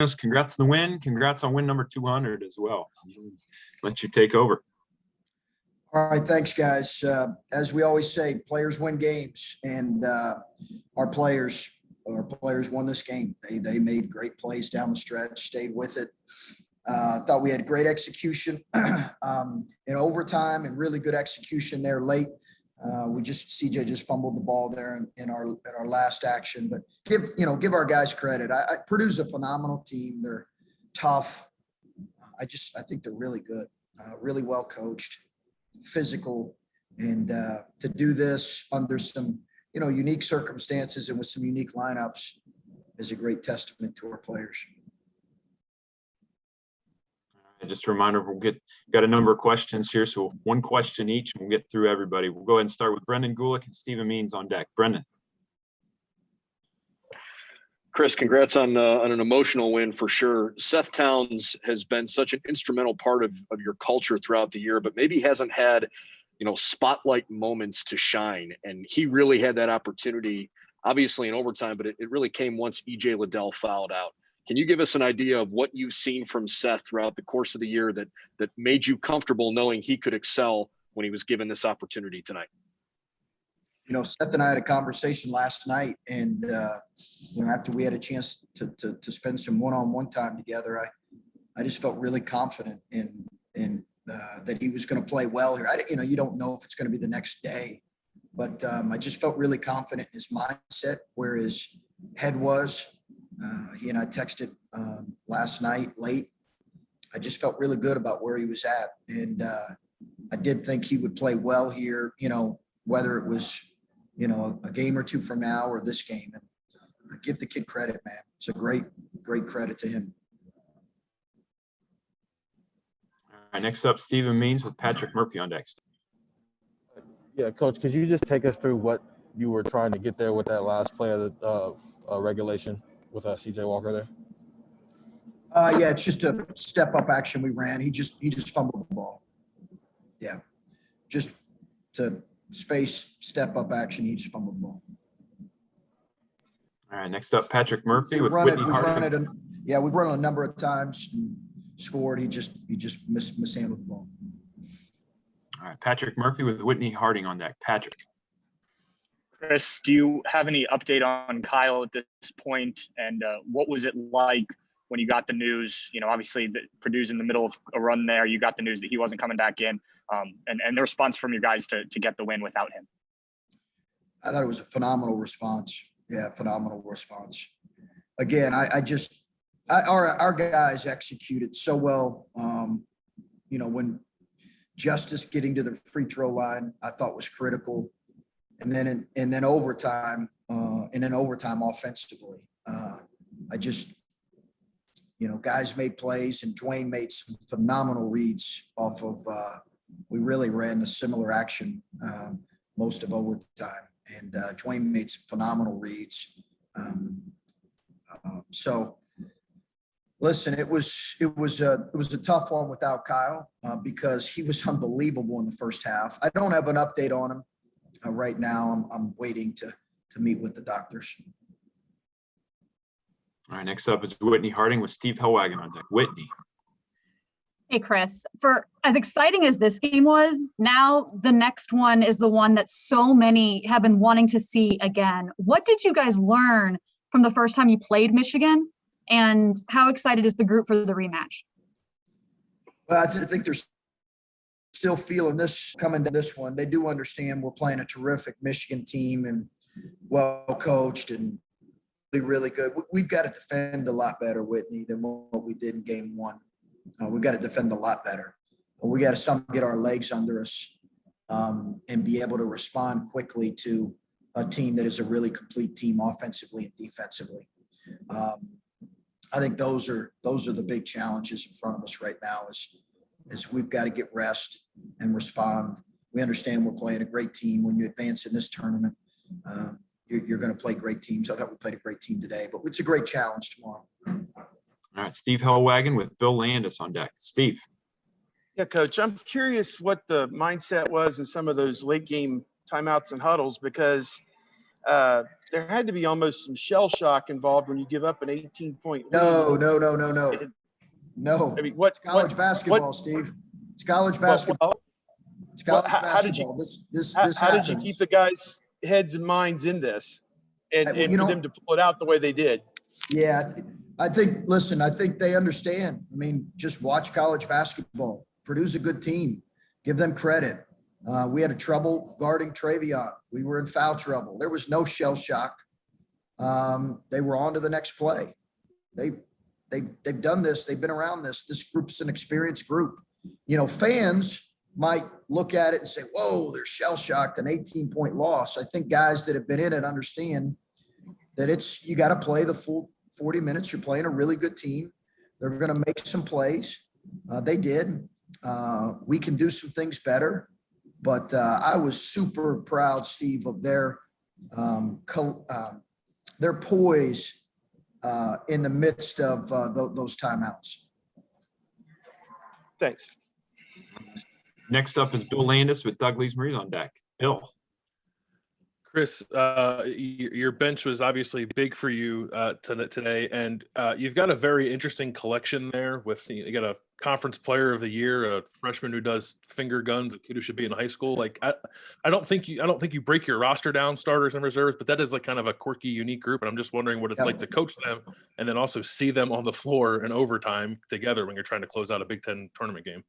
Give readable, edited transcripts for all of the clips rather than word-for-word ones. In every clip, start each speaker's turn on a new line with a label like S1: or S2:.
S1: us. Congrats on the win. Congrats on win number 200 as well. Let you take over.
S2: All right, thanks, guys. As we always say, players win games, and our players won this game. They made great plays down the stretch, stayed with it. Thought we had great execution in overtime and really good execution there late. CJ just fumbled the ball there in our last action, but give our guys credit. Purdue's a phenomenal team. They're tough. I think they're really good, really well coached, physical, and to do this under some unique circumstances and with some unique lineups is a great testament to our players.
S1: Just a reminder, got a number of questions here, so one question each, and we'll get through everybody. We'll go ahead and start with Brendan Gulick and Stephen Means on deck. Brendan.
S3: Chris, congrats on an emotional win for sure. Seth Towns has been such an instrumental part of your culture throughout the year, but maybe hasn't had, spotlight moments to shine. And he really had that opportunity, obviously in overtime, but it really came once E.J. Liddell fouled out. Can you give us an idea of what you've seen from Seth throughout the course of the year that made you comfortable knowing he could excel when he was given this opportunity tonight?
S2: Seth and I had a conversation last night, and after we had a chance to spend some one-on-one time together, I just felt really confident in that he was going to play well here. You don't know if it's going to be the next day, but I just felt really confident in his mindset, where his head was. He and I texted last night late. I just felt really good about where he was at, and I did think he would play well here. Whether it was a game or two from now or this game. And I give the kid credit, man. It's a great credit to him.
S1: All right, next up, Stephen Means with Patrick Murphy on deck.
S4: Yeah, Coach, could you just take us through what you were trying to get there with that last play of the regulation with C.J. Walker there?
S2: Yeah, it's just a step-up action we ran. He just fumbled the ball. Yeah, just to space step-up action. He just fumbled the ball.
S1: All right, next up, Patrick Murphy with Whitney Harding.
S2: We've run it a number of times and scored. He just mishandled the ball.
S1: All right, Patrick Murphy with Whitney Harding on deck. Patrick.
S5: Chris, do you have any update on Kyle at this point? And what was it like when you got the news? Obviously, Purdue's in the middle of a run there. You got the news that he wasn't coming back in, and the response from you guys to get the win without him.
S2: I thought it was a phenomenal response. Yeah, phenomenal response. Again, our guys executed so well. When Justice getting to the free throw line, I thought was critical. And then overtime, offensively, guys made plays, and Dwayne made some phenomenal reads off of. We really ran a similar action most of overtime, and Dwayne made some phenomenal reads. So, listen, it was a tough one without Kyle because he was unbelievable in the first half. I don't have an update on him. Right now, I'm waiting to meet with the doctors.
S1: All right, next up is Whitney Harding with Steve Hellwagon on deck. Whitney.
S6: Hey, Chris, for as exciting as this game was, now the next one is the one that so many have been wanting to see again. What did you guys learn from the first time you played Michigan, and how excited is the group for the rematch?
S2: Well, I think they're still feeling this coming to this one. They do understand we're playing a terrific Michigan team and well coached and really good. We've got to defend a lot better, Whitney, than what we did in game one. We've got to defend a lot better. We got to get our legs under us and be able to respond quickly to a team that is a really complete team offensively and defensively. I think those are the big challenges in front of us right now is we've got to get rest and respond. We understand we're playing a great team. When you advance in this tournament, you're going to play great teams. I thought we played a great team today, but it's a great challenge tomorrow.
S1: All right, Steve Hellwagon with Bill Landis on deck. Steve.
S7: Yeah, Coach, I'm curious what the mindset was in some of those late game timeouts and huddles, because there had to be almost some shell shock involved when you give up an 18-point lead.
S2: No.
S7: I mean, what
S2: It's college basketball,
S7: what,
S2: Steve. It's college basketball. It's college
S7: how did
S2: basketball.
S7: how did you keep the guys' heads and minds in this, and for them to pull it out the way they did?
S2: Yeah, I think. Listen, I think they understand. I mean, just watch college basketball. Purdue's a good team. Give them credit. We had a trouble guarding Travion. We were in foul trouble. There was no shell shock. They were on to the next play. They've done this. They've been around this. This group's an experienced group. Fans might look at it and say, whoa, they're shell shocked, an 18-point loss. I think guys that have been in it understand that you got to play the full 40 minutes. You're playing a really good team. They're going to make some plays. They did. We can do some things better. But I was super proud, Steve, of their poise in the midst of those timeouts.
S7: Thanks.
S1: Next up is Bill Landis with Doug Lees-Marie on deck. Bill.
S8: Chris, your bench was obviously big for you today, and you've got a very interesting collection there. You got a conference player of the year, a freshman who does finger guns, a kid who should be in high school. Like I don't think you break your roster down, starters and reserves, but that is like kind of a quirky, unique group. And I'm just wondering what it's like to coach them and then also see them on the floor in overtime together when you're trying to close out a Big Ten tournament game.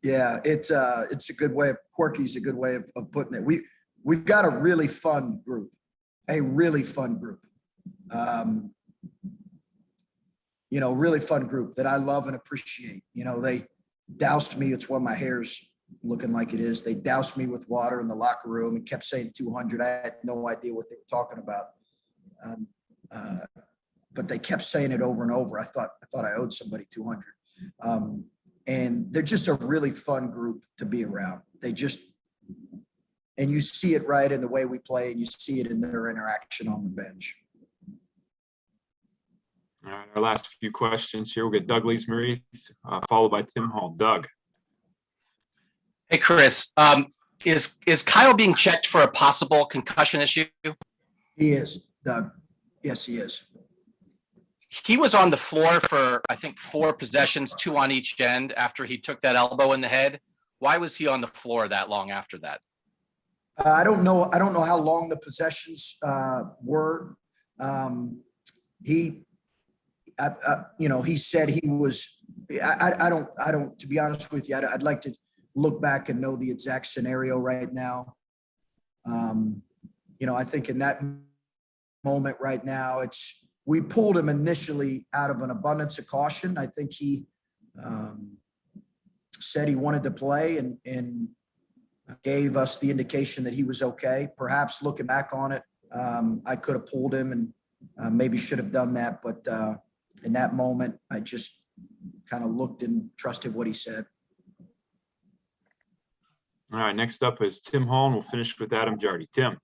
S2: Yeah, it's a good way of quirky's a good way of putting it. We've got a really fun group. Really fun group that I love and appreciate. They doused me. It's why my hair's looking like it is. They doused me with water in the locker room and kept saying 200. I had no idea what they were talking about. But they kept saying it over and over. I thought I owed somebody 200. And they're just a really fun group to be around. And you see it right in the way we play, and you see it in their interaction on the bench.
S1: All right, our last few questions here. We'll get Doug Lees-Marie, followed by Tim Hall. Doug.
S9: Hey, Chris. Is Kyle being checked for a possible concussion issue?
S2: He is, Doug. Yes, he is.
S9: He was on the floor for, I think, 4 possessions, 2 on each end after he took that elbow in the head. Why was he on the floor that long after that?
S2: I don't know how long the possessions were. He said he was. I don't. To be honest with you, I'd like to look back and know the exact scenario right now. I think in that moment right now, we pulled him initially out of an abundance of caution. I think he said he wanted to play and gave us the indication that he was okay. Perhaps looking back on it, I could have pulled him and maybe should have done that. But in that moment, I just kind of looked and trusted what he said.
S1: All right, next up is Tim Hall, and we'll finish with Adam Jardy. Tim.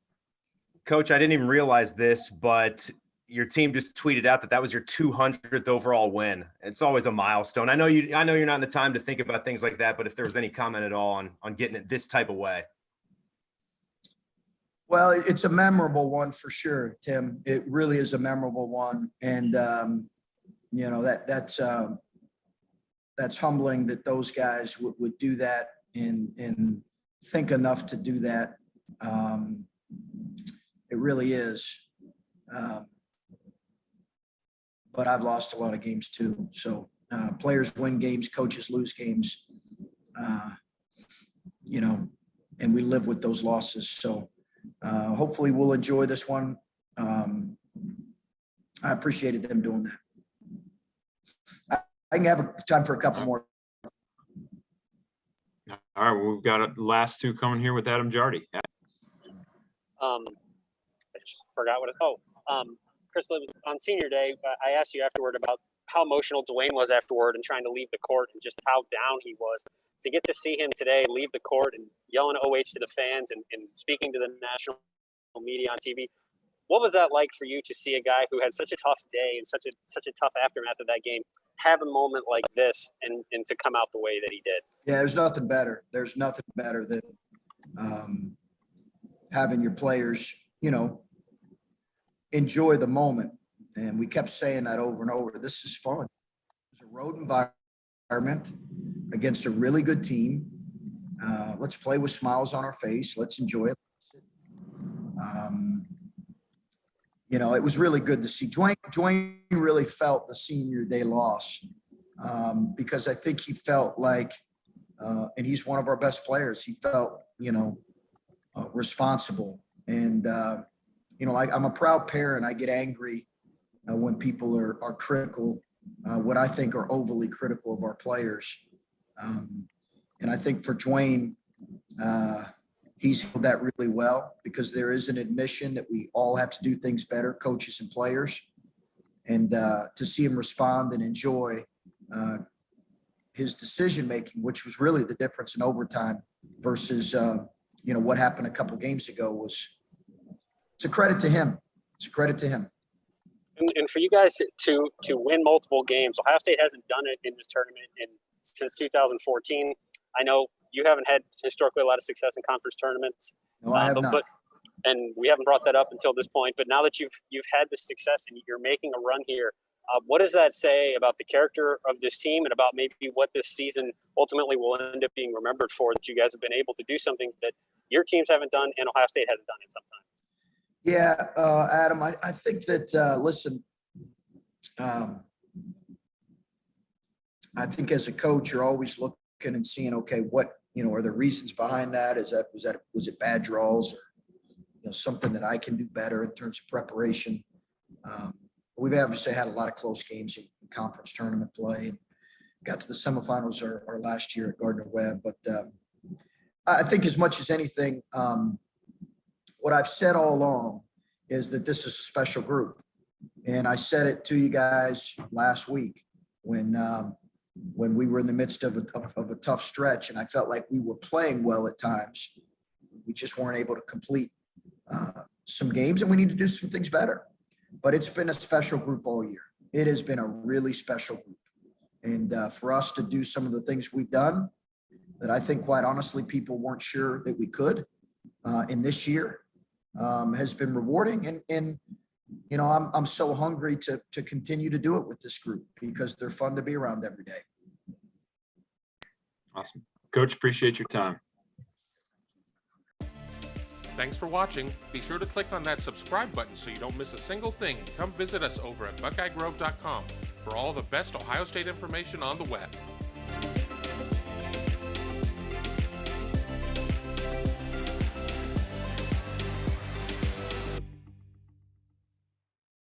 S10: Coach, I didn't even realize this, but your team just tweeted out that was your 200th overall win. It's always a milestone. I know you're not in the time to think about things like that, but if there was any comment at all on getting it this type of way.
S2: Well, it's a memorable one for sure, Tim. It really is a memorable one. And, that's humbling that those guys would do that and think enough to do that. It really is. But I've lost a lot of games too. So players win games, coaches lose games, and we live with those losses. So hopefully we'll enjoy this one. I appreciated them doing that. I can have time for a couple more.
S1: All right, we've got the last 2 coming here with Adam Jardy.
S11: I just forgot Chris, on senior day, I asked you afterward about how emotional Dwayne was afterward and trying to leave the court and just how down he was. To get to see him today leave the court and yelling OH to the fans and speaking to the national media on TV, what was that like for you to see a guy who had such a tough day and such a tough aftermath of that game have a moment like this and to come out the way that he did?
S2: Yeah, there's nothing better. There's nothing better than having your players, enjoy the moment. And we kept saying that over and over. This is fun. It's a road environment against a really good team. Let's play with smiles on our face. Let's enjoy it. You know, it was really good to see. Dwayne really felt the senior day loss because I think he felt like, and he's one of our best players, he felt, you know, responsible. And, you know, like I'm a proud parent. I get angry when people are critical, what I think are overly critical of our players. And I think for Dwayne, he's held that really well because there is an admission that we all have to do things better, coaches and players. And to see him respond and enjoy his decision-making, which was really the difference in overtime versus, you know, what happened a couple games ago it's a credit to him. It's a credit to him.
S11: And for you guys to win multiple games, Ohio State hasn't done it in this tournament since 2014. I know you haven't had historically a lot of success in conference tournaments.
S2: No, I have not.
S11: And we haven't brought that up until this point. But now that you've had this success and you're making a run here, what does that say about the character of this team and about maybe what this season ultimately will end up being remembered for, that you guys have been able to do something that your teams haven't done and Ohio State hasn't done in some time?
S2: Yeah, Adam, I think that, listen, I think as a coach, you're always looking and seeing, okay, what, you know, are there reasons behind that? Was it bad draws or, you know, something that I can do better in terms of preparation? We've obviously had a lot of close games in conference tournament play. Got to the semifinals our last year at Gardner-Webb, but I think as much as anything, what I've said all along is that this is a special group. And I said it to you guys last week when we were in the midst of a tough stretch and I felt like we were playing well at times. We just weren't able to complete some games and we need to do some things better. But it's been a special group all year. It has been a really special group. And for us to do some of the things we've done that I think, quite honestly, people weren't sure that we could in this year has been rewarding. And you know, I'm so hungry to continue to do it with this group because they're fun to be around every day.
S1: Awesome. Coach, appreciate your time.
S12: Thanks for watching. Be sure to click on that subscribe button so you don't miss a single thing, and come visit us over at BuckeyeGrove.com for all the best Ohio State information on the web.